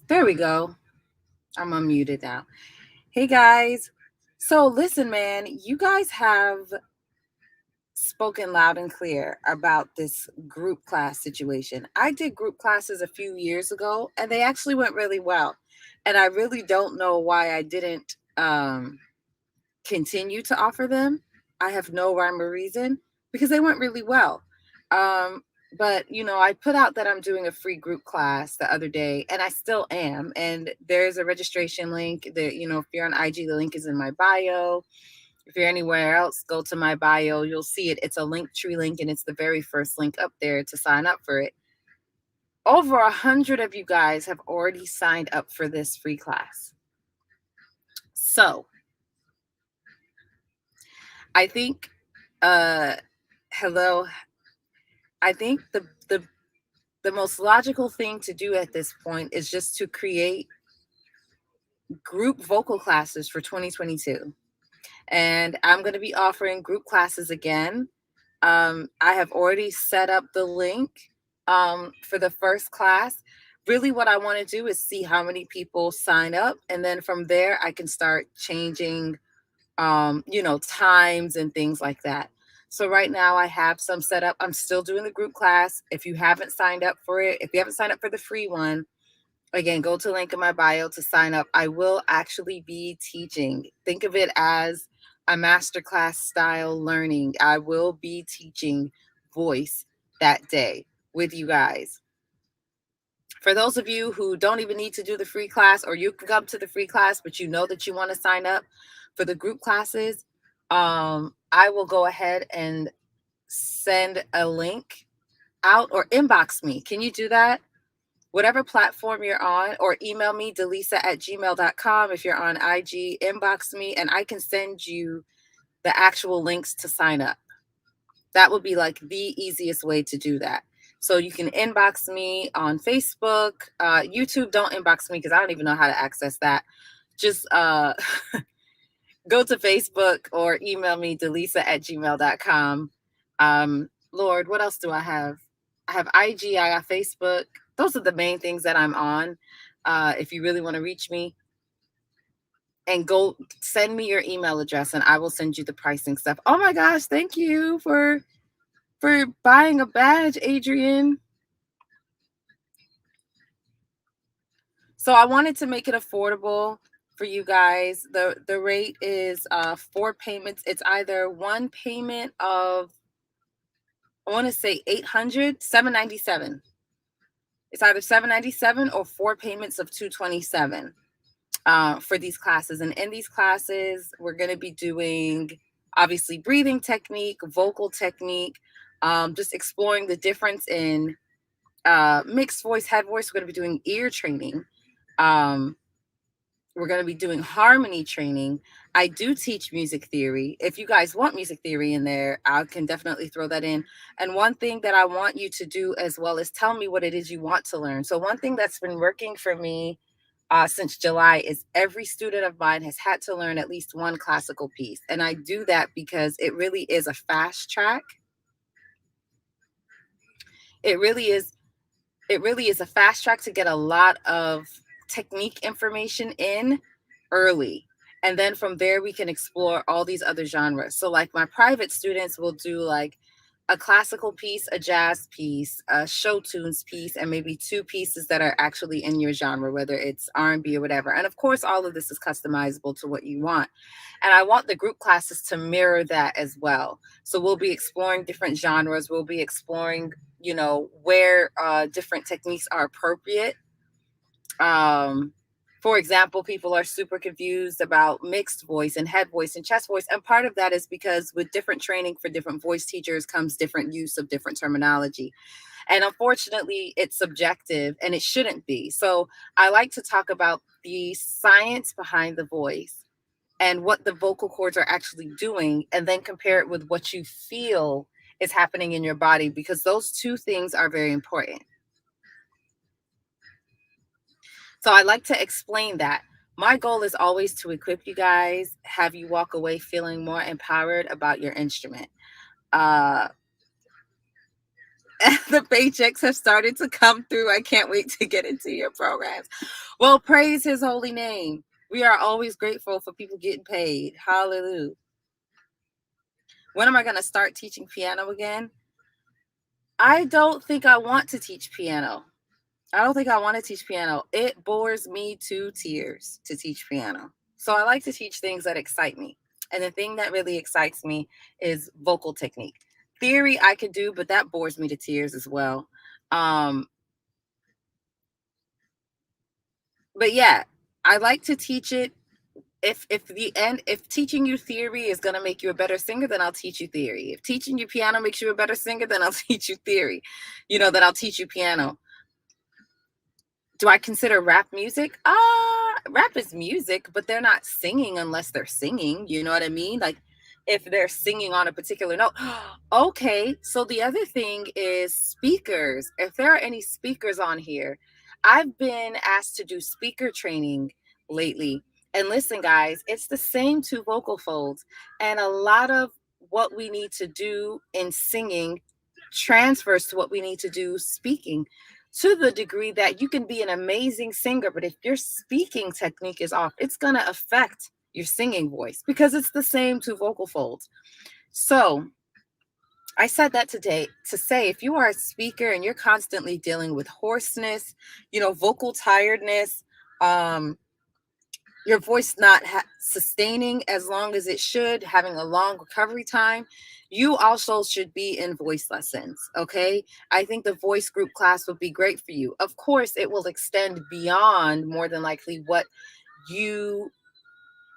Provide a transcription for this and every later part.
There we go. I'm unmuted now. Hey guys. So listen, man, you guys have spoken loud and clear about this group class situation. I did group classes a few years ago and they actually went really well. And I really don't know why I didn't continue to offer them. I have no rhyme or reason because they went really well. Um, but I put out that I'm doing a free group class the other day, and I still am. And there's a registration link. That if you're on IG, the link is in my bio. If you're anywhere else, go to my bio. You'll see it. It's a link tree link, and it's the very first link up there to sign up for it. Over 100 of you guys have already signed up for this free class. So I think, hello. I think the most logical thing to do at this point is just to create group vocal classes for 2022. And I'm going to be offering group classes again. I have already set up the link for the first class. Really, what I want to do is see how many people sign up. And then from there, I can start changing, times and things like that. So right now I have some set up. I'm still doing the group class. If you haven't signed up for it, if you haven't signed up for the free one, again, go to the link in my bio to sign up. I will actually be teaching. Think of it as a masterclass style learning. I will be teaching voice that day with you guys. For those of you who don't even need to do the free class, or you can come to the free class, but you know that you want to sign up for the group classes, I will go ahead and send a link out or inbox me. Can you do that? Whatever platform you're on, or email me, delisa@gmail.com. If you're on IG, inbox me and I can send you the actual links to sign up. That would be like the easiest way to do that. So you can inbox me on Facebook. YouTube, don't inbox me because I don't even know how to access that. Just go to Facebook or email me, delisa@gmail.com. Lord, what else do I have? I have IG, I got Facebook. Those are the main things that I'm on. If you really want to reach me, and go send me your email address and I will send you the pricing stuff. Oh my gosh, thank you for buying a badge, Adrian. So I wanted to make it affordable for you guys. The rate is 4 payments. It's either one payment of, I want to say 800, 797. It's either 797 or 4 payments of 227 for these classes. And in these classes, we're going to be doing obviously breathing technique, vocal technique, just exploring the difference in mixed voice, head voice. We're going to be doing ear training. We're going to be doing harmony training. I do teach music theory. If you guys want music theory in there, I can definitely throw that in. And one thing that I want you to do as well is tell me what it is you want to learn. So one thing that's been working for me since July is every student of mine has had to learn at least one classical piece. And I do that because it really is a fast track. It really is. It really is a fast track to get a lot of technique information in early. And then from there, we can explore all these other genres. So, like, my private students will do like a classical piece, a jazz piece, a show tunes piece, and maybe two pieces that are actually in your genre, whether it's R&B or whatever. And of course, all of this is customizable to what you want. And I want the group classes to mirror that as well. So we'll be exploring different genres. We'll be exploring, where different techniques are appropriate. For example, people are super confused about mixed voice and head voice and chest voice. And part of that is because with different training for different voice teachers comes different use of different terminology. And unfortunately, it's subjective and it shouldn't be. So I like to talk about the science behind the voice and what the vocal cords are actually doing, and then compare it with what you feel is happening in your body, because those two things are very important. So I like to explain that. My goal is always to equip you guys, have you walk away feeling more empowered about your instrument. Uh, The paychecks have started to come through. I can't wait to get into your programs. Well, praise his holy name. We are always grateful for people getting paid. Hallelujah. When am I going to start teaching piano again? I don't think I want to teach piano. I don't think I want to teach piano. It bores me to tears to teach piano. So I like to teach things that excite me. And the thing that really excites me is vocal technique. Theory I could do, but that bores me to tears as well. Um, but yeah, I like to teach it. If teaching you theory is going to make you a better singer, then I'll teach you theory. If teaching you piano makes you a better singer, then I'll teach you theory. Then I'll teach you piano. Do I consider rap music? Rap is music, but they're not singing unless they're singing. You know what I mean? Like if they're singing on a particular note. Okay, so the other thing is speakers. If there are any speakers on here, I've been asked to do speaker training lately. And listen, guys, it's the same two vocal folds. And a lot of what we need to do in singing transfers to what we need to do speaking, to the degree that you can be an amazing singer, but if your speaking technique is off, it's going to affect your singing voice because it's the same two vocal folds. So I said that today to say if you are a speaker and you're constantly dealing with hoarseness, vocal tiredness, your voice not sustaining as long as it should, having a long recovery time, you also should be in voice lessons. Okay. I think the voice group class would be great for you. Of course, it will extend beyond more than likely what you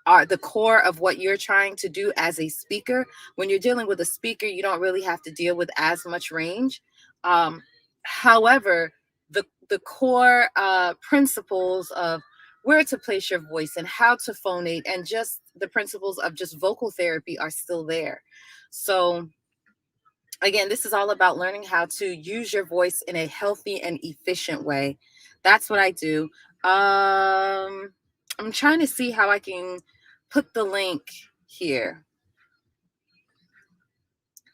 are, the core of what you're trying to do as a speaker. When you're dealing with a speaker, you don't really have to deal with as much range. However, the core principles of where to place your voice and how to phonate and just the principles of just vocal therapy are still there. So again, this is all about learning how to use your voice in a healthy and efficient way. That's what I do. I'm trying to see how I can put the link here.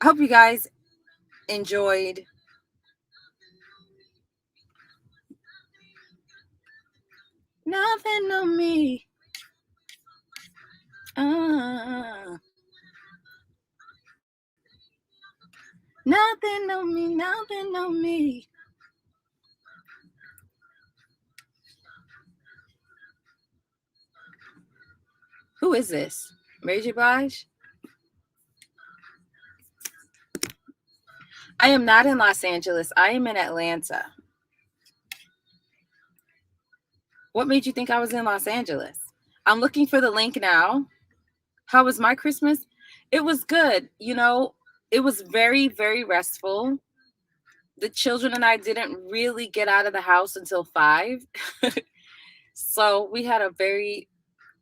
I hope you guys enjoyed. Nothing on me. Uh, nothing on me. Nothing on me. Who is this? Mary J. Blige? I am not in Los Angeles. I am in Atlanta. What made you think I was in Los Angeles? I'm looking for the link now. How was my Christmas? It was good. It was very, very restful. The children and I didn't really get out of the house until 5. So we had a very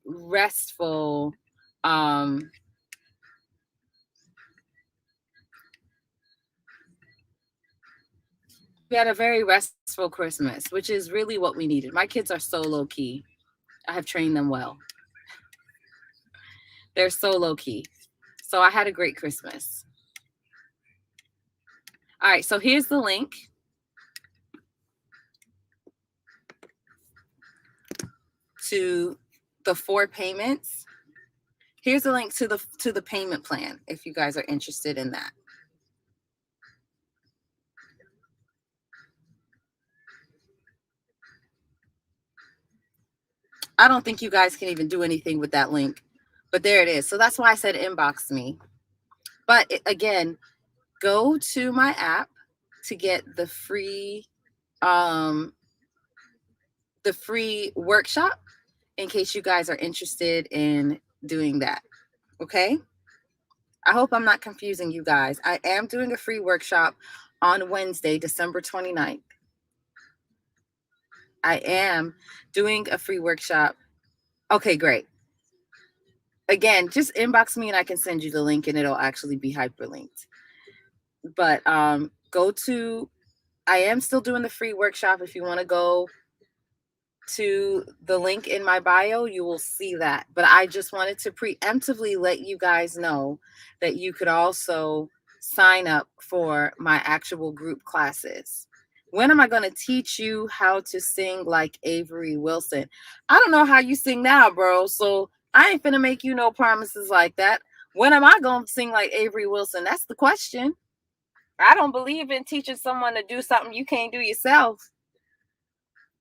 restful we had a very restful Christmas, which is really what we needed. My kids are so low key. I have trained them well. They're so low key. So I had a great Christmas. All right, so here's the link. To the 4 payments. Here's the link to the payment plan if you guys are interested in that. I don't think you guys can even do anything with that link, but there it is. So that's why I said inbox me. But again, go to my app to get the free workshop in case you guys are interested in doing that. Okay? I hope I'm not confusing you guys. I am doing a free workshop on Wednesday, December 29th. I am doing a free workshop. Okay, great. Again, just inbox me and I can send you the link and it'll actually be hyperlinked. But I am still doing the free workshop. If you want to go to the link in my bio, you will see that. But I just wanted to preemptively let you guys know that you could also sign up for my actual group classes? When am I going to teach you how to sing like Avery Wilson? I don't know how you sing now, bro. So I ain't finna make you no promises like that. When am I going to sing like Avery Wilson? That's the question. I don't believe in teaching someone to do something you can't do yourself.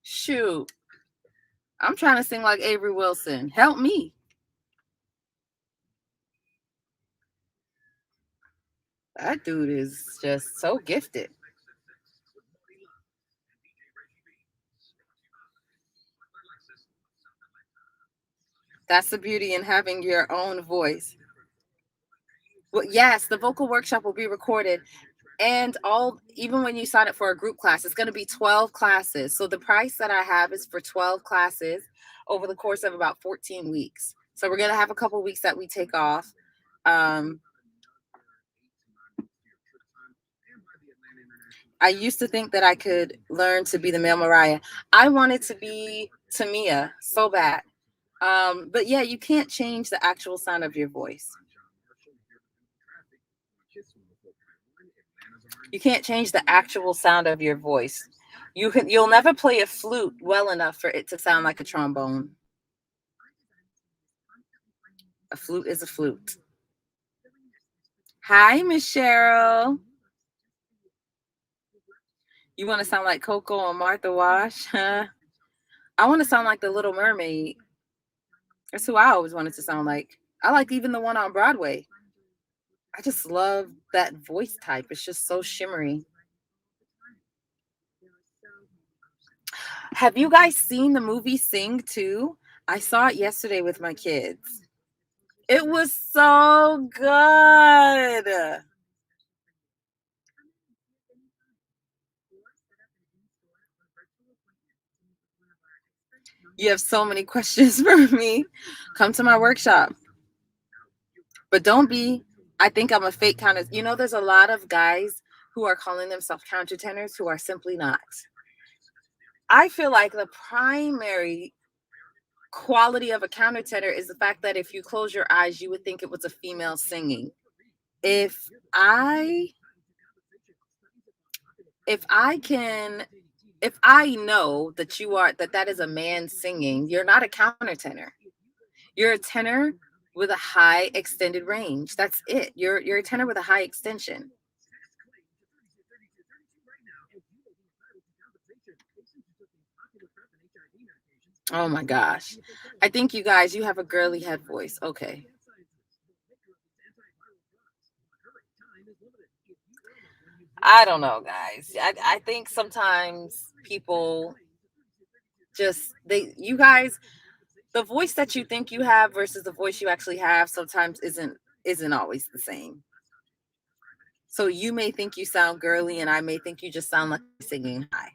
Shoot. I'm trying to sing like Avery Wilson. Help me. That dude is just so gifted. That's the beauty in having your own voice. Well, yes, the vocal workshop will be recorded. And all, even when you sign up for a group class, it's going to be 12 classes. So the price that I have is for 12 classes over the course of about 14 weeks. So we're going to have a couple weeks that we take off. Um, I used to think that I could learn to be the male Mariah. I wanted to be Tamia so bad. But yeah, you can't change the actual sound of your voice. You can't change the actual sound of your voice. You'll never play a flute well enough for it to sound like a trombone. A flute is a flute. Hi, Miss Cheryl. You want to sound like Coco and Martha Wash? Huh? I want to sound like the Little Mermaid. That's who I always wanted to sound like. I like even the one on Broadway. I just love that voice type. It's just so shimmery. Have you guys seen the movie Sing 2? I saw it yesterday with my kids. It was so good. You have so many questions for me. Come to my workshop. But don't be, I think I'm a fake counter. You know, there's a lot of guys who are calling themselves countertenors who are simply not. I feel like the primary quality of a countertenor is the fact that if you close your eyes, you would think it was a female singing. If I if I can if I know that that is a man singing, you're not a countertenor. You're a tenor with a high extended range. That's it. You're a tenor with a high extension. Oh my gosh. I think you guys, you have a girly head voice. Okay. I don't know, guys. I think sometimes people you guys, the voice that you think you have versus the voice you actually have sometimes isn't always the same. So you may think you sound girly and I may think you just sound like singing high.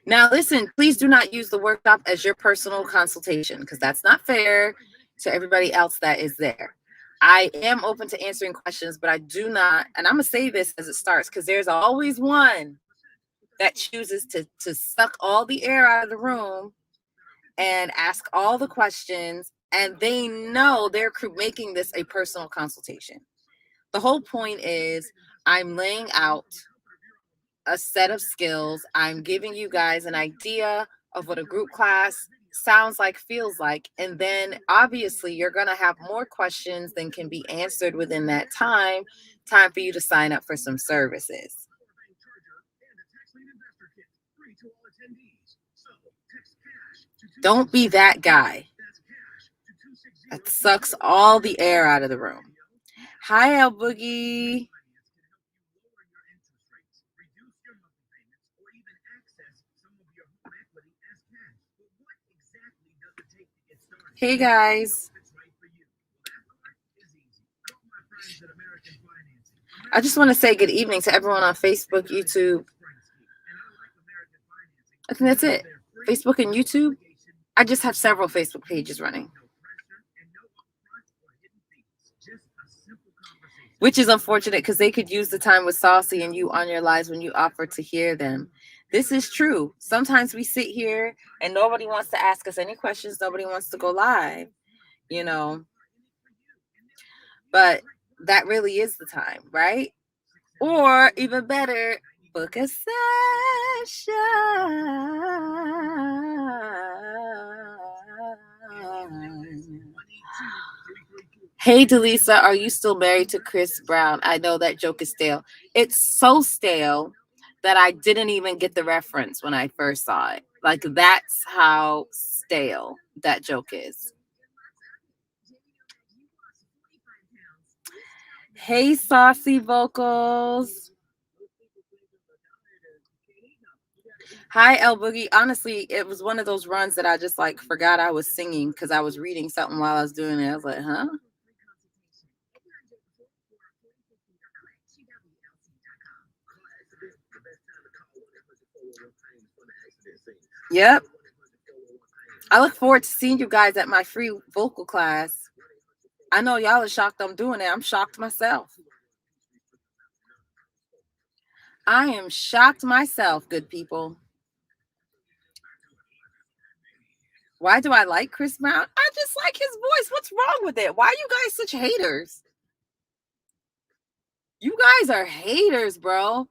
Now, listen, please do not use the workshop as your personal consultation because that's not fair to everybody else that is there. I am open to answering questions, but I do not, and I'm going to say this as it starts because there's always one that chooses to suck all the air out of the room and ask all the questions, and they know they're making this a personal consultation. The whole point is I'm laying out a set of skills. I'm giving you guys an idea of what a group class sounds like, feels like, and then obviously you're going to have more questions than can be answered within that time for you to sign up for some services. Don't be that guy that sucks all the air out of the room. Hi, El Boogie. Hey, guys. I just want to say good evening to everyone on Facebook, YouTube. I think that's it. Facebook and YouTube. I just have several Facebook pages running, which is unfortunate because they could use the time with Saucy and you on your lives when you offer to hear them. This is true. Sometimes we sit here and nobody wants to ask us any questions. Nobody wants to go live, you know. But that really is the time, right? Or even better, book a session. Hey, Delisa, are you still married to Chris Brown? I know that joke is stale. It's so stale that I didn't even get the reference when I first saw it. Like, that's how stale that joke is. Hey, Saucy Vocals. Hi, El Boogie. Honestly, it was one of those runs that I just like forgot I was singing because I was reading something while I was doing it. I was like, huh? Yep. I look forward to seeing you guys at my free vocal class. I know y'all are shocked I'm doing it. I'm shocked myself. I am shocked myself, good people. Why do I like Chris Brown? I just like his voice. What's wrong with it? Why are you guys such haters? You guys are haters, bro.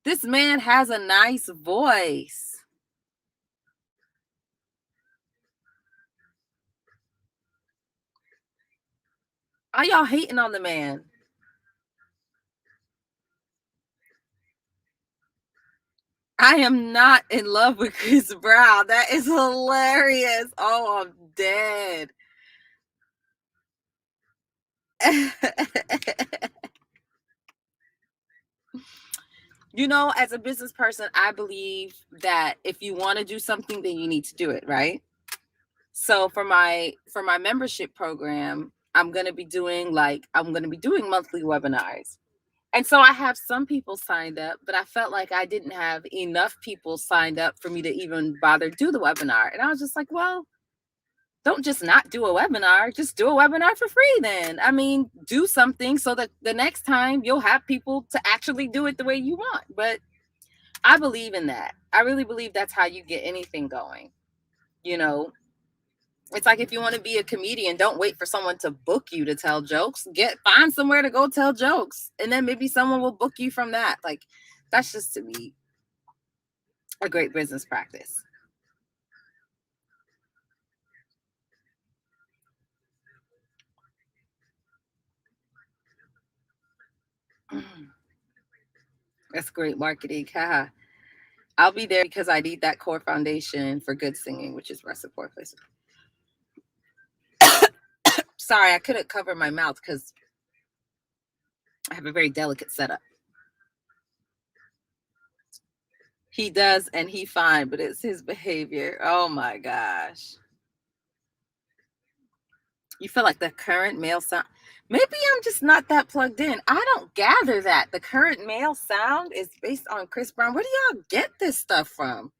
This man has a nice voice. Are y'all hating on the man? I am not in love with Chris Brown. That is hilarious. Oh, I'm dead. You know, as a business person, I believe that if you want to do something, then you need to do it, right? So for my membership program, I'm going to be doing monthly webinars. And so I have some people signed up, but I felt like I didn't have enough people signed up for me to even bother do the webinar. And I was just like, well, don't just not do a webinar, just do a webinar for free then. I mean, do something so that the next time you'll have people to actually do it the way you want. But I believe in that. I really believe that's how you get anything going. You know, it's like if you want to be a comedian, don't wait for someone to book you to tell jokes. Find somewhere to go tell jokes, and then maybe someone will book you from that. Like, that's just to me a great business practice. That's great marketing. Haha. I'll be there because I need that core foundation for good singing, which is reciprocity. Sorry, I couldn't cover my mouth because I have a very delicate setup. He does, and he fine, but it's his behavior. Oh my gosh. You feel like the current male sound. Maybe I'm just not that plugged in. I don't gather that the current male sound is based on Chris Brown. Where do y'all get this stuff from?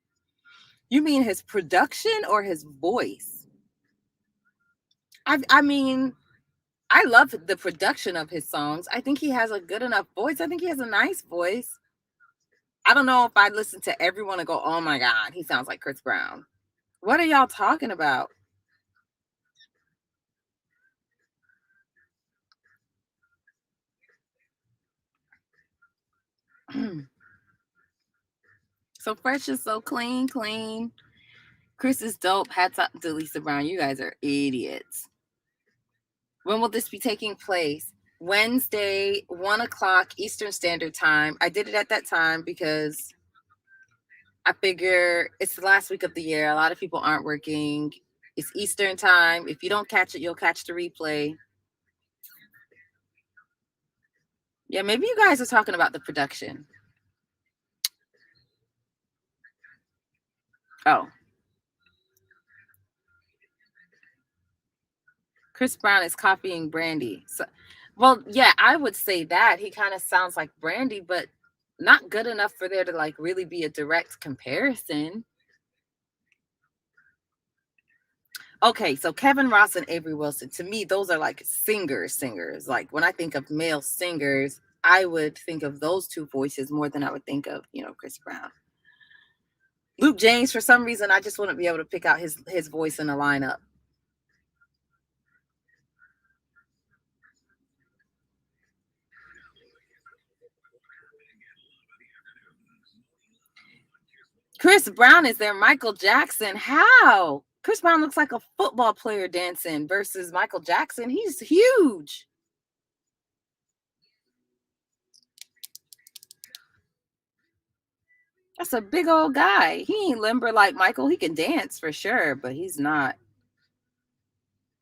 You mean his production or his voice? I mean, I love the production of his songs. I think he has a good enough voice. I think he has a nice voice. I don't know if I'd listen to everyone and go, oh my God, he sounds like Chris Brown. What are y'all talking about? So fresh is so clean, clean. Chris is dope. Hats off to Lisa Brown. You guys are idiots. When will this be taking place? Wednesday, 1 o'clock Eastern Standard Time. I did it at that time because I figure it's the last week of the year. A lot of people aren't working. It's Eastern Time. If you don't catch it, you'll catch the replay. Yeah, maybe you guys are talking about the production. Oh. Chris Brown is copying Brandy. So, well, yeah, I would say that. He kind of sounds like Brandy, but not good enough for there to like really be a direct comparison. Okay, so Kevin Ross and Avery Wilson, to me, those are like singers. Like when I think of male singers, I would think of those two voices more than I would think of, Chris Brown. Luke James, for some reason, I just wouldn't be able to pick out his voice in a lineup. Chris Brown is their Michael Jackson. How? Chris Brown looks like a football player dancing versus Michael Jackson. He's huge. That's a big old guy. He ain't limber like Michael. He can dance for sure, but he's not.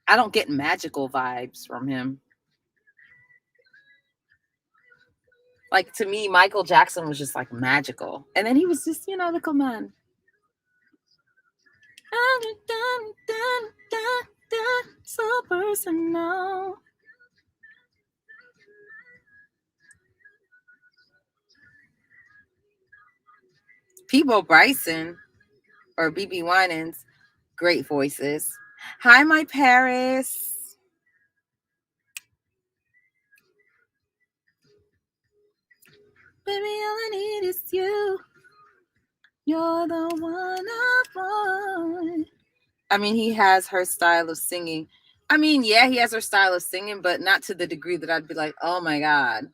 I don't get magical vibes from him. Like to me, Michael Jackson was just like magical. And then he was just, little man. So personal. Peebo Bryson or BB Winans, great voices. Hi, my Paris. Baby, all I need is you. You're the one I want. I mean, he has her style of singing. I mean, yeah, he has her style of singing, but not to the degree that I'd be like, oh my God,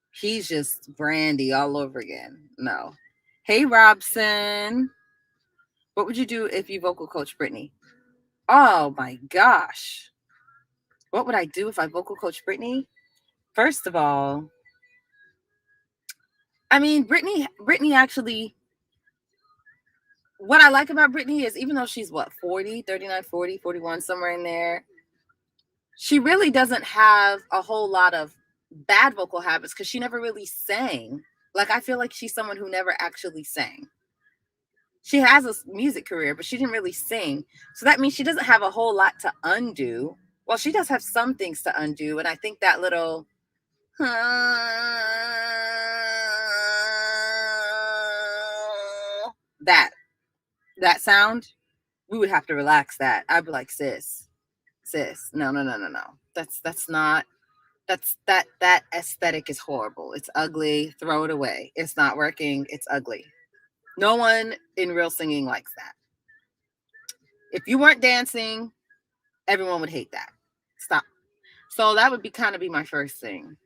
he's just Brandy all over again. No. Hey, Robson. What would you do if you vocal coach Britney? Oh my gosh. What would I do if I vocal coach Britney? First of all, I mean, Britney actually, what I like about Britney is even though she's 40, 39, 40, 41, somewhere in there, she really doesn't have a whole lot of bad vocal habits because she never really sang. Like, I feel like she's someone who never actually sang. She has a music career, but she didn't really sing. So that means she doesn't have a whole lot to undo. Well, she does have some things to undo. And I think that little that sound, we would have to relax that. I'd be like, sis, no. That's not that aesthetic is horrible. It's ugly. Throw it away. It's not working. It's ugly. No one in real singing likes that. If you weren't dancing, everyone would hate that. Stop. So that would be my first thing.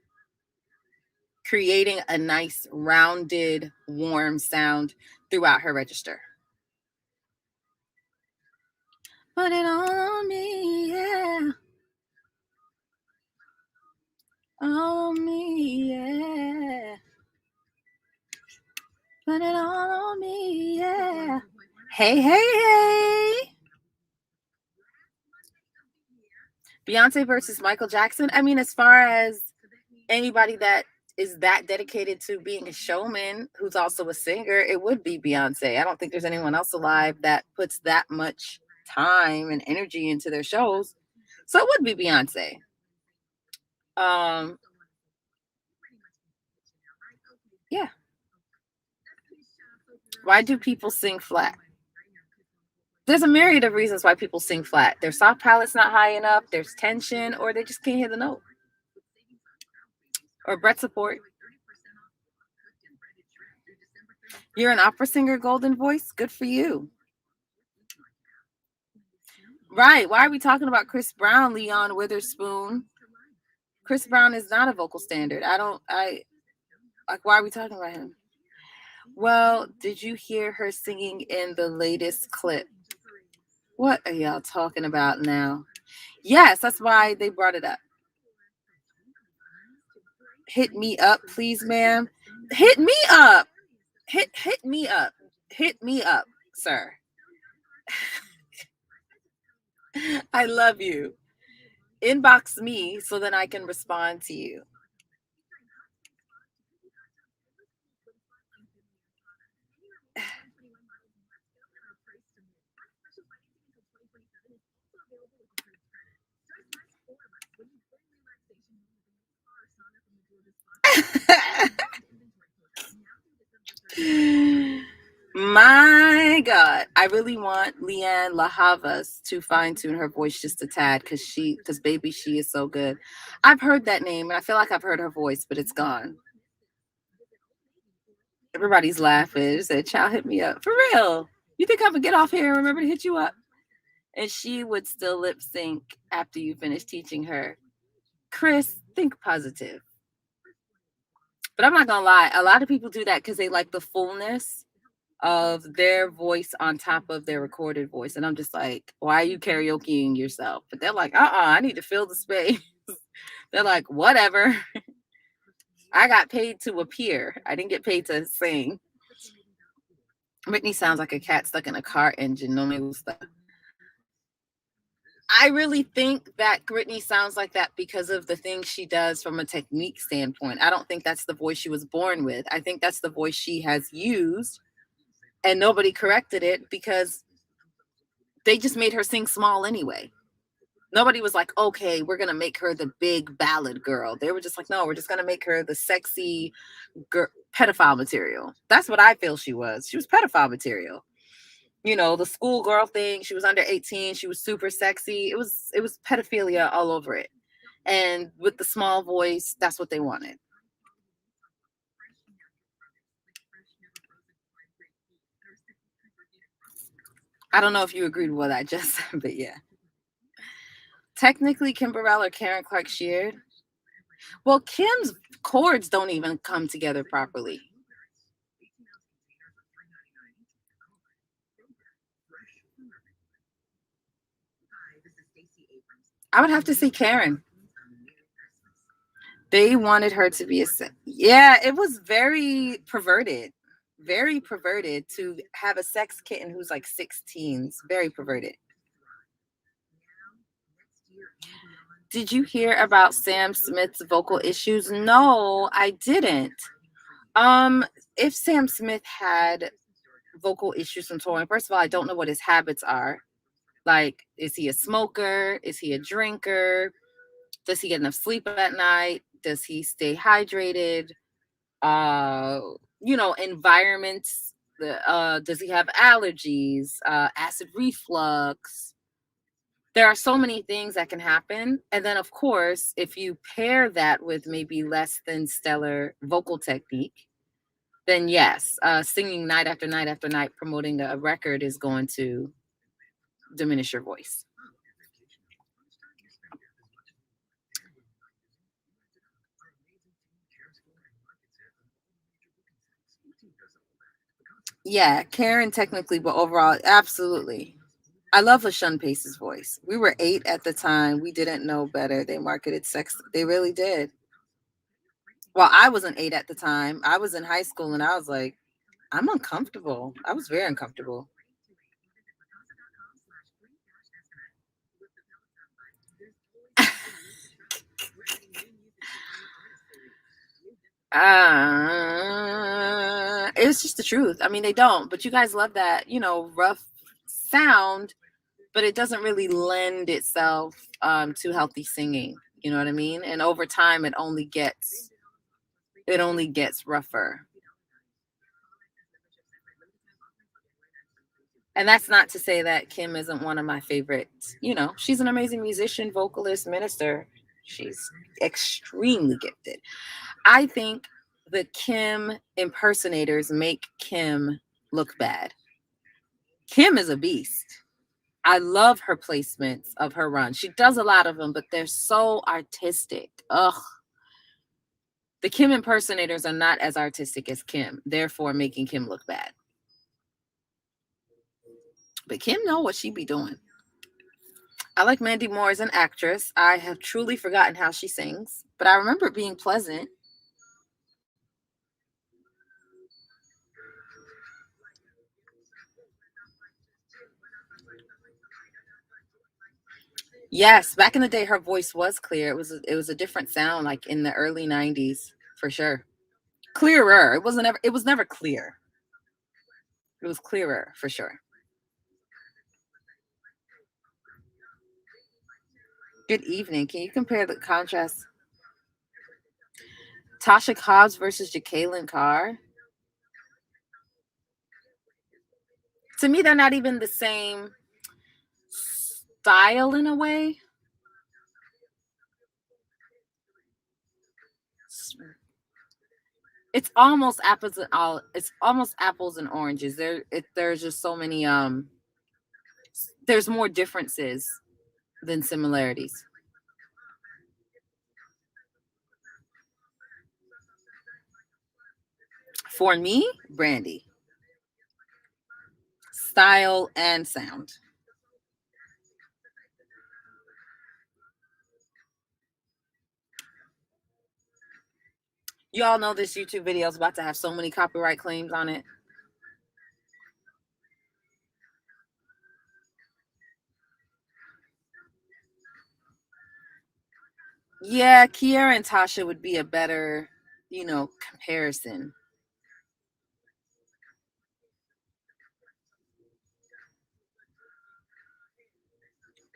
Creating a nice, rounded, warm sound throughout her register. Put it on me, yeah. On me, yeah. Put it on me, yeah. Hey. Beyonce versus Michael Jackson. I mean, as far as anybody that is that dedicated to being a showman who's also a singer, it would be Beyonce. I don't think there's anyone else alive that puts that much time and energy into their shows. So it would be Beyonce. Yeah. Why do people sing flat? There's a myriad of reasons why people sing flat. Their soft palate's not high enough, there's tension, or they just can't hear the note. Or breath support. You're an opera singer, golden voice? Good for you. Right. Why are we talking about Chris Brown, Leon Witherspoon? Chris Brown is not a vocal standard. Why are we talking about him? Well, did you hear her singing in the latest clip? What are y'all talking about now? Yes, that's why they brought it up. Hit me up, please, ma'am. Hit me up. Hit me up. Hit me up, sir. I love you. Inbox me so that I can respond to you. My God, I really want Leanne La Havas to fine tune her voice just a tad because baby, she is so good. I've heard that name and I feel like I've heard her voice, but it's gone. Everybody's laughing. She said, "Child, hit me up for real. You think I'm gonna get off here and remember to hit you up?" And she would still lip sync after you finish teaching her. Chris, think positive. But I'm not gonna lie, a lot of people do that because they like the fullness of their voice on top of their recorded voice. And I'm just like, why are you karaokeing yourself? But they're like, I need to fill the space. They're like, whatever. I got paid to appear. I didn't get paid to sing. Whitney sounds like a cat stuck in a car engine. No me gusta. I really think that Britney sounds like that because of the things she does from a technique standpoint. I don't think that's the voice she was born with. I think that's the voice she has used, and nobody corrected it because they just made her sing small anyway. Nobody was like, okay, we're going to make her the big ballad girl. They were just like, no, we're just going to make her the sexy pedophile material. That's what I feel she was. She was pedophile material. You know, the schoolgirl thing. She was under 18. She was super sexy. It was pedophilia all over it. And with the small voice, that's what they wanted. I don't know if you agreed with what I just said, but yeah. Technically, Kim Burrell or Karen Clark Sheard. Well, Kim's chords don't even come together properly. I would have to say Karen. They wanted her to be yeah, it was very perverted to have a sex kitten who's like 16. It's very perverted. Did you hear about Sam Smith's vocal issues? No, I didn't. Um, if Sam Smith had vocal issues from touring, first of all, I don't know what his habits are. Like, is he a smoker? Is he a drinker? Does he get enough sleep at night? Does he stay hydrated? Environments. Does he have allergies? Acid reflux? There are so many things that can happen. And then, of course, if you pair that with maybe less than stellar vocal technique, then yes, singing night after night after night, promoting a record is going to diminish your voice. Yeah, Karen technically, but overall, absolutely. I love LaShawn Pace's voice. We were 8 at the time. We didn't know better. They marketed sex. They really did. Well, I wasn't 8 at the time. I was in high school and I was like, I'm uncomfortable. I was very uncomfortable. It's just the truth. I mean, they don't, but you guys love that, rough sound, but it doesn't really lend itself to healthy singing. You know what I mean? And over time, it only gets rougher. And that's not to say that Kim isn't one of my favorites. She's an amazing musician, vocalist, minister. She's extremely gifted. I think the Kim impersonators make Kim look bad. Kim is a beast. I love her placements of her run. She does a lot of them, but they're so artistic. Ugh. The Kim impersonators are not as artistic as Kim, therefore making Kim look bad. But Kim know what she be doing. I like Mandy Moore as an actress. I have truly forgotten how she sings, but I remember it being pleasant. Yes, back in the day, her voice was clear. It was a different sound, like in the early '90s, for sure. Clearer. It was never clear. It was clearer for sure. Good evening. Can you compare the contrast? Tasha Cobbs versus Jacqueline Carr. To me, they're not even the same style in a way. It's almost apples and oranges. There's just so many there's more differences than similarities. For me, Brandy. style and sound. You all know this YouTube video is about to have so many copyright claims on it. Yeah, Kiara and Tasha would be a better, comparison.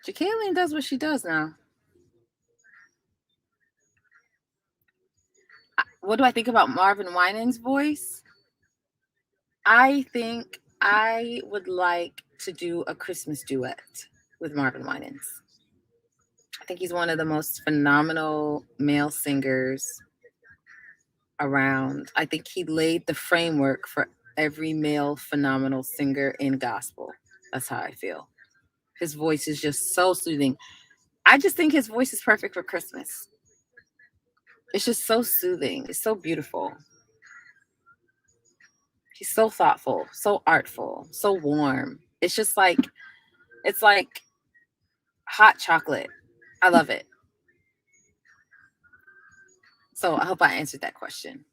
Jacqueline does what she does now. What do I think about Marvin Winans' voice? I think I would like to do a Christmas duet with Marvin Winans. I think he's one of the most phenomenal male singers around. I think he laid the framework for every male phenomenal singer in gospel. That's how I feel. His voice is just so soothing. I just think his voice is perfect for Christmas. It's just so soothing. It's so beautiful. He's so thoughtful, so artful, so warm. It's like hot chocolate. I love it. So I hope I answered that question.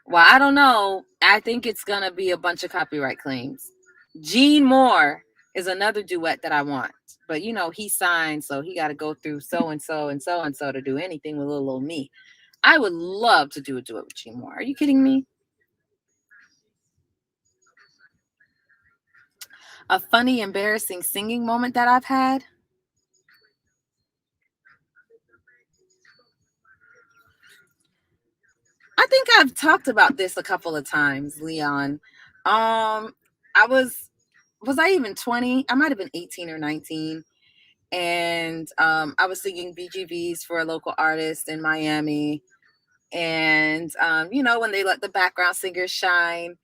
Well, I don't know. I think it's going to be a bunch of copyright claims. Gene Moore is another duet that I want. But, he signed, so he got to go through so-and-so and so-and-so to do anything with little old me. I would love to do a duet with Gene Moore. Are you kidding me? A funny, embarrassing singing moment that I've had. I think I've talked about this a couple of times, Leon. I was I even 20? I might have been 18 or 19. And I was singing BGVs for a local artist in Miami. And, when they let the background singers shine.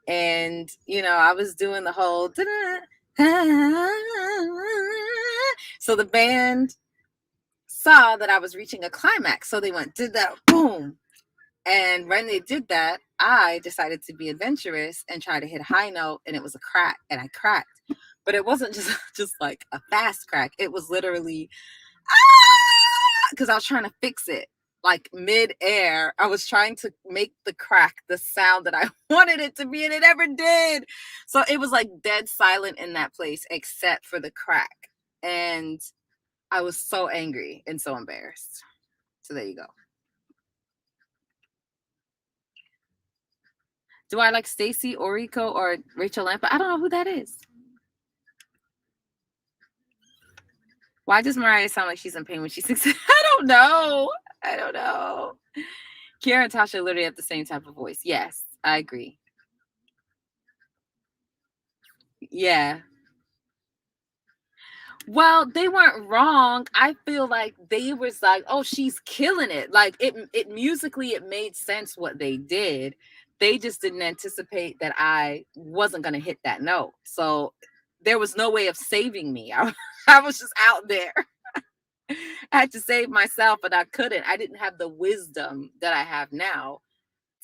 And, I was doing the whole, so the band saw that I was reaching a climax. So they went, did that, boom. And when they did that, I decided to be adventurous and try to hit a high note, and it was a crack, and I cracked. But it wasn't just like a fast crack. It was literally, because I was trying to fix it. Like mid-air, I was trying to make the crack the sound that I wanted it to be, and it never did. So it was like dead silent in that place, except for the crack. And I was so angry and so embarrassed. So there you go. Do I like Stacey Orico or Rachel Lampa? I don't know who that is. Why does Mariah sound like she's in pain when she sings? I don't know. Kiara and Tasha literally have the same type of voice. Yes, I agree. Yeah. Well, they weren't wrong. I feel like they was like, oh, she's killing it. Like it musically, it made sense what they did. They just didn't anticipate that I wasn't going to hit that note. So there was no way of saving me. I was just out there. I had to save myself, but I couldn't. I didn't have the wisdom that I have now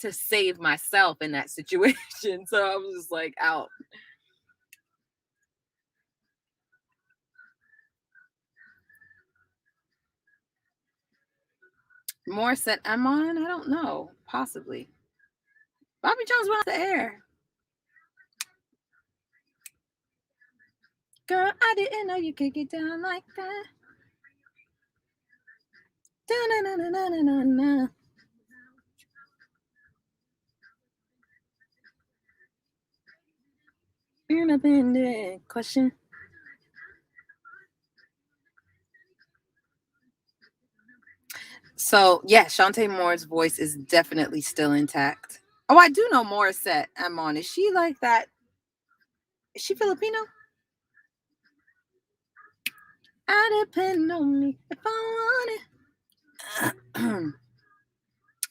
to save myself in that situation. So I was just like out. Morissette Amon? I don't know. Possibly. Bobby Jones went off the air. Girl, I didn't know you could get down like that. Da-na-na-na-na-na-na. Independent question. So, yeah, Shantae Moore's voice is definitely still intact. Oh, I do know Morissette Amon. Is she like that? Is she Filipino? I depend on me if I want it.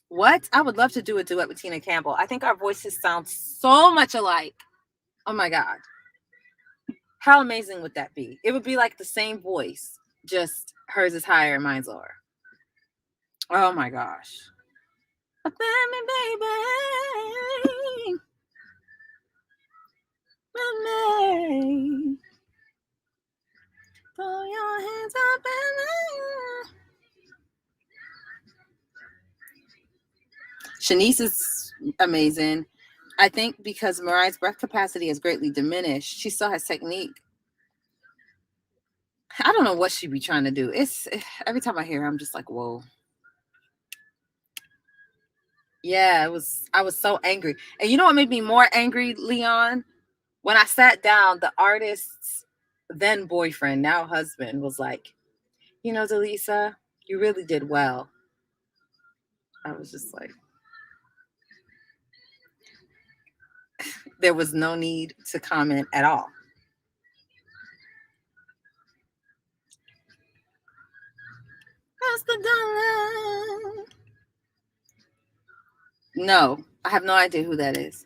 What? I would love to do a duet with Tina Campbell. I think our voices sound so much alike. Oh my God. How amazing would that be? It would be like the same voice, just hers is higher and mine's lower. Oh my gosh. Baby. me. Throw your hands up in the air. Shanice is amazing. I think because Mariah's breath capacity has greatly diminished, she still has technique. I don't know what she be trying to do. It's every time I hear her, I'm just like, whoa. Yeah, I was so angry. And you know what made me more angry, Leon? When I sat down, the artist's then boyfriend, now husband, was like, you know, Delisa, you really did well. I was just like, there was no need to comment at all. That's the dollar. No, I have no idea who that is.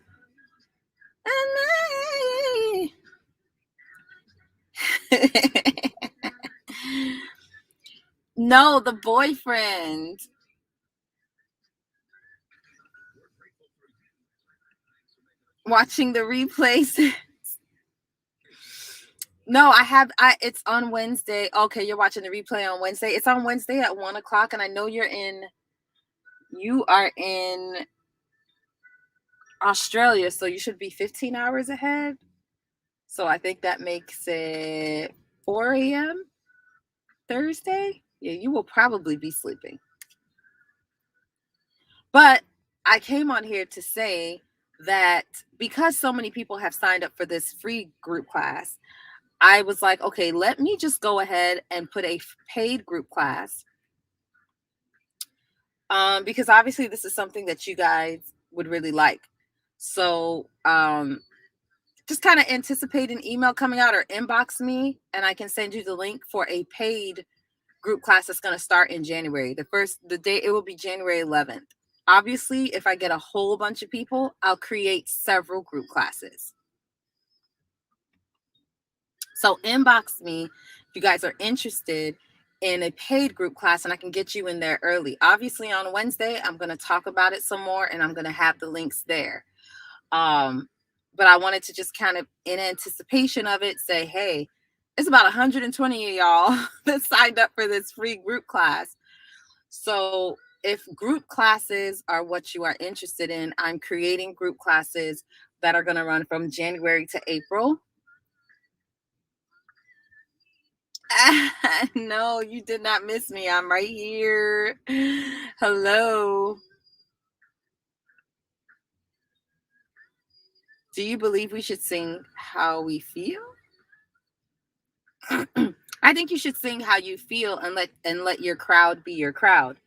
No, the boyfriend. Watching the replays. No, it's on Wednesday. Okay, you're watching the replay on Wednesday. It's on Wednesday at 1:00, and I know you are in Australia, so you should be 15 hours ahead. So I think that makes it 4 a.m. Thursday. Yeah, you will probably be sleeping. But I came on here to say that because so many people have signed up for this free group class, I was like, okay, let me just go ahead and put a paid group class. Because obviously this is something that you guys would really like. So just kind of anticipate an email coming out or inbox me and I can send you the link for a paid group class that's going to start in January. The day it will be January 11th. Obviously, if I get a whole bunch of people, I'll create several group classes. So inbox me if you guys are interested in a paid group class and I can get you in there early. Obviously on Wednesday, I'm going to talk about it some more and I'm going to have the links there. But I wanted to just kind of in anticipation of it say, hey, it's about 120 of y'all that signed up for this free group class. So if group classes are what you are interested in, I'm creating group classes that are going to run from January to April. No, you did not miss me. I'm right here. Hello. Do you believe we should sing how we feel? I think you should sing how you feel and let your crowd be your crowd.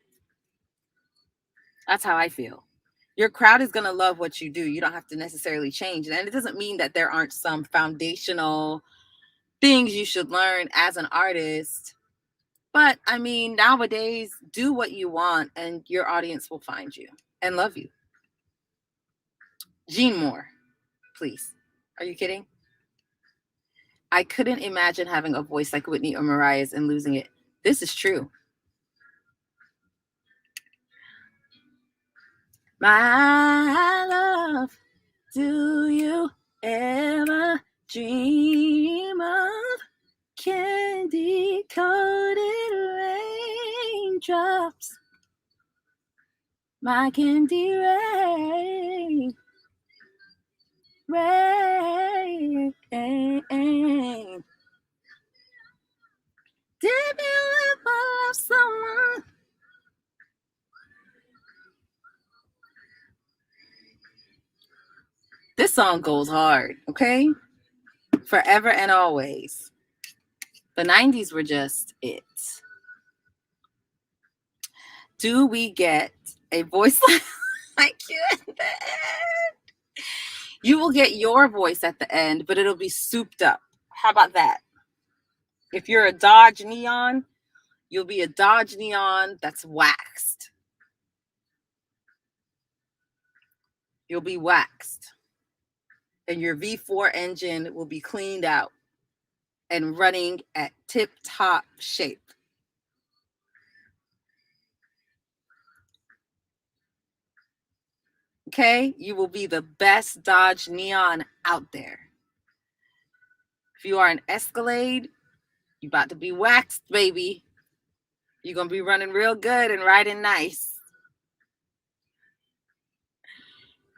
That's how I feel. Your crowd is going to love what you do. You don't have to necessarily change. And it doesn't mean that there aren't some foundational things you should learn as an artist. But I mean, nowadays, do what you want and your audience will find you and love you. Gene Moore, please. Are you kidding? I couldn't imagine having a voice like Whitney or Mariah's and losing it. This is true. My love, do you ever dream of candy coated raindrops? My candy rain. Did you ever love someone? This song goes hard, okay? Forever and always. The 90s were just it. Do we get a voice like you at the end? You will get your voice at the end, but it'll be souped up. How about that? If you're a Dodge Neon, you'll be a Dodge Neon that's waxed. You'll be waxed. And your V4 engine will be cleaned out and running at tip-top shape. Okay? You will be the best Dodge Neon out there. If you are an Escalade, you about to be waxed, baby. You're going to be running real good and riding nice.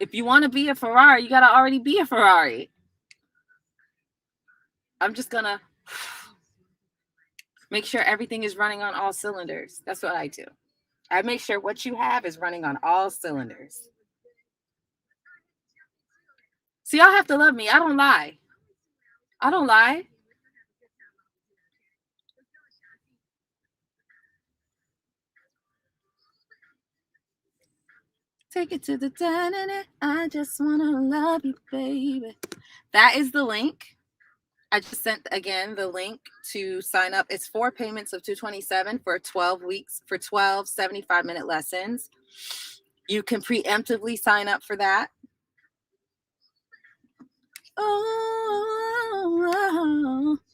If you want to be a Ferrari, you got to already be a Ferrari. I'm just going to make sure everything is running on all cylinders. That's what I do. I make sure what you have is running on all cylinders. So y'all have to love me. I don't lie. I don't lie. Take it to the diner. I just want to love you, baby. That is the link. I just sent again the link to sign up. It's 4 payments of $227 for 12 weeks for 12 75-minute lessons. You can preemptively sign up for that. Oh,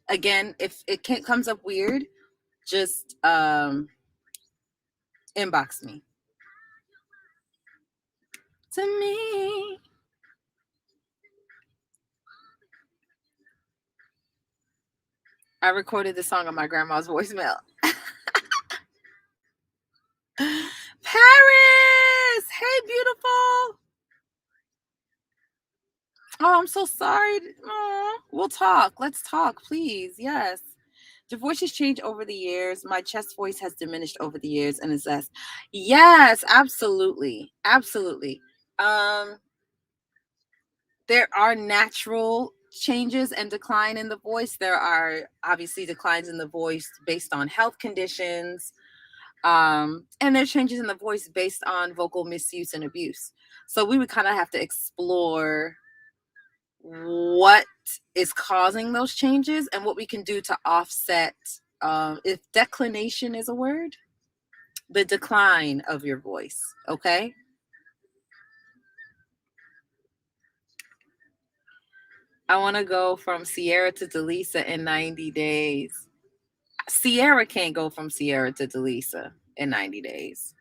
again, if it comes up weird, just inbox me. To me. I recorded the song on my grandma's voicemail. Paris! Hey, beautiful! Oh, I'm so sorry. Oh, we'll talk. Let's talk, please. Yes. Your voice has changed over the years. My chest voice has diminished over the years and is less. Yes, absolutely. Absolutely. There are natural changes and decline in the voice. There are obviously declines in the voice based on health conditions. And there's changes in the voice based on vocal misuse and abuse. So we would kind of have to explore what is causing those changes and what we can do to offset, if declination is a word, the decline of your voice. Okay. I want to go from Sierra to Delisa in 90 days. Sierra can't go from Sierra to Delisa in 90 days.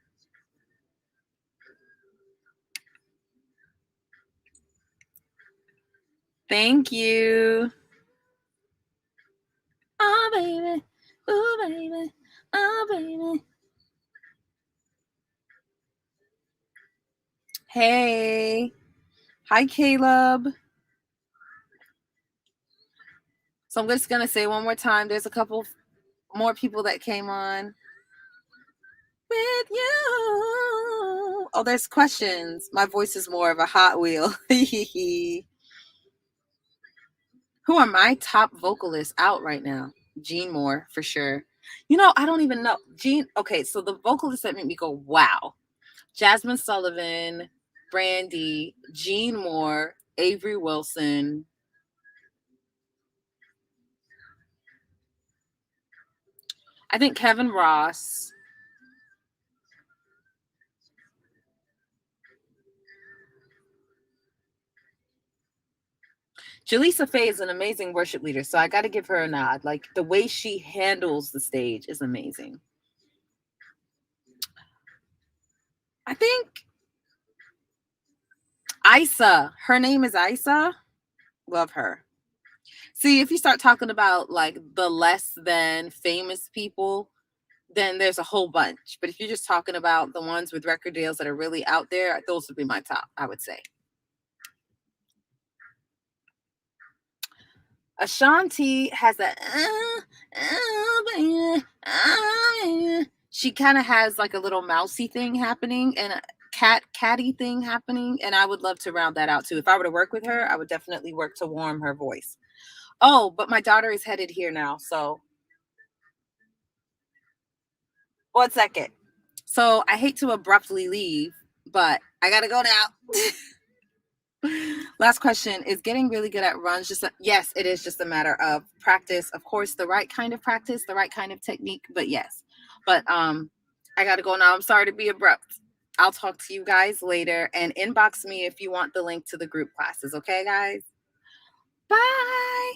Thank you. Oh, baby. Oh, baby. Oh, baby. Hey. Hi, Caleb. So I'm just going to say one more time. There's a couple more people that came on. With you. Oh, there's questions. My voice is more of a Hot Wheel. Who are my top vocalists out right now? Gene Moore, for sure. You know, I don't even know. Gene, okay, so the vocalists that make me go, wow. Jasmine Sullivan, Brandy, Gene Moore, Avery Wilson. I think Kevin Ross. Jaleesa Faye is an amazing worship leader, so I got to give her a nod. Like the way she handles the stage is amazing. I think Isa, her name is Isa. Love her. See, if you start talking about like the less than famous people, then there's a whole bunch. But if you're just talking about the ones with record deals that are really out there, those would be my top, I would say. Ashanti has a she kind of has like a little mousy thing happening and a catty thing happening, and I would love to round that out too. If I were to work with her, I would definitely work to warm her voice. Oh, but my daughter is headed here now, so 1 second. So I hate to abruptly leave, but I gotta go now. Last question. Is getting really good at runs just yes, it is just a matter of practice. Of course, the right kind of practice, the right kind of technique, but yes. But I gotta go now. I'm sorry to be abrupt. I'll talk to you guys later and inbox me if you want the link to the group classes. Okay, guys? Bye.